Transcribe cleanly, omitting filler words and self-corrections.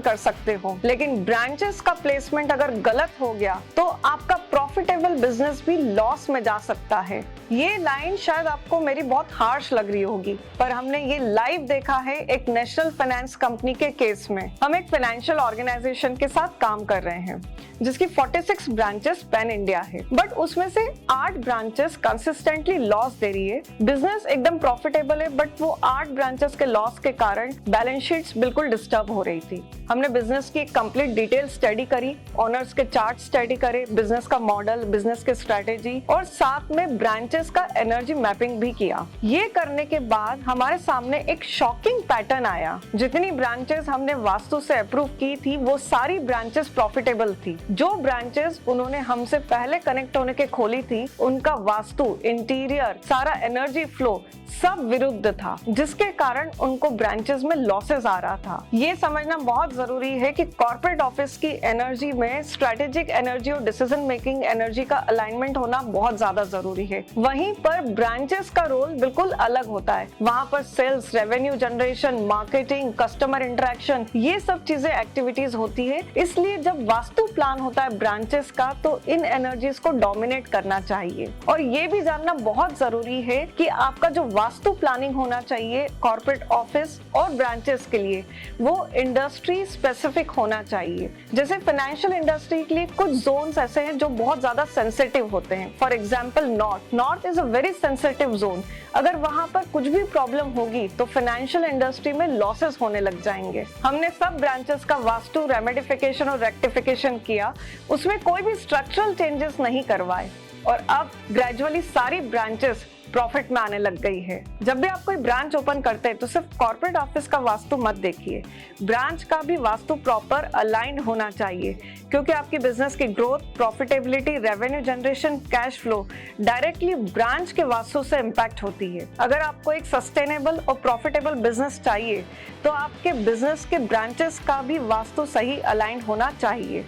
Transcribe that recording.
कर सकते हो, लेकिन ब्रांचेस का प्लेसमेंट अगर गलत हो गया तो आपका प्रॉफिटेबल बिजनेस भी लॉस में जा सकता है। ये लाइन शायद आपको मेरी बहुत हार्श लग रही होगी, पर हमने ये लाइव देखा है एक नेशनल फाइनेंस कंपनी के केस में। हम एक फाइनेंशियल ऑर्गेनाइजेशन के साथ काम कर रहे हैं जिसकी 46 ब्रांचेस पैन इंडिया है, बट उसमें से 8 ब्रांचेस कंसिस्टेंटली लॉस दे रही है। बिजनेस एकदम प्रॉफिटेबल है, बट वो 8 ब्रांचेस के लॉस के कारण बैलेंस शीट्स बिल्कुल डिस्टर्ब हो रही थी। हमने बिजनेस की कंप्लीट डिटेल स्टडी करी, ओनर्स के चार्ट स्टडी करे, बिजनेस का मॉडल, बिजनेस की स्ट्रेटेजी और साथ में ब्रांचेस का एनर्जी मैपिंग भी किया। ये करने के बाद हमारे सामने एक शॉकिंग पैटर्न आया। जितनी ब्रांचेस हमने वास्तु से अप्रूव की थी वो सारी ब्रांचेस प्रॉफिटेबल थी। जो ब्रांचेस उन्होंने हमसे पहले कनेक्ट होने के खोली थी उनका वास्तु, इंटीरियर, सारा एनर्जी फ्लो सब विरुद्ध था, जिसके कारण उनको ब्रांचेस में लॉसेस आ रहा था। ये समझना बहुत जरूरी है कि कॉर्पोरेट ऑफिस की एनर्जी में स्ट्रेटेजिक एनर्जी और डिसीजन मेकिंग एनर्जी का अलाइनमेंट होना बहुत ज्यादा जरूरी है। वहीं पर ब्रांचेस का रोल बिल्कुल अलग होता है। वहां पर sales, revenue generation, marketing, customer interaction, ये सब चीजें एक्टिविटीज होती है। इसलिए जब वास्तु प्लान होता है ब्रांचेस का तो इन एनर्जीज को डोमिनेट करना चाहिए। और ये भी जानना बहुत जरूरी है कि आपका जो वास्तु प्लानिंग होना चाहिए कॉर्पोरेट ऑफिस और ब्रांचेस के लिए वो इंडस्ट्री स्पेसिफिक होना चाहिए। जैसे फाइनेंशियल इंडस्ट्री के लिए कुछ जोन्स ऐसे हैं जो बहुत ज्यादा सेंसिटिव होते हैं। For example north is a very sensitive zone. अगर वहां पर कुछ भी प्रॉब्लम होगी तो फाइनेंशियल इंडस्ट्री में लॉसेस होने लग जाएंगे। हमने सब ब्रांचेस का वास्तु, रेमेडिफिकेशन और रेक्टिफिकेशन किया, उसमें कोई भी स्ट्रक्चरल चेंजेस नहीं करवाए और अब ग्रेजुअली सारी ब्रांचेस प्रॉफिट में आने लग गई है। जब भी आप कोई ब्रांच ओपन करते हैं तो सिर्फ कॉर्पोरेट ऑफिस का वास्तु मत देखिए, ब्रांच का भी वास्तु प्रॉपर अलाइंड होना चाहिए, क्योंकि आपकी बिजनेस की growth, profitability, revenue generation, cash flow directly branch के वास्तु से इम्पैक्ट होती है। अगर आपको एक सस्टेनेबल और प्रॉफिटेबल बिजनेस चाहिए तो आपके बिजनेस के ब्रांचेस का भी वास्तु सही अलाइंड होना चाहिए।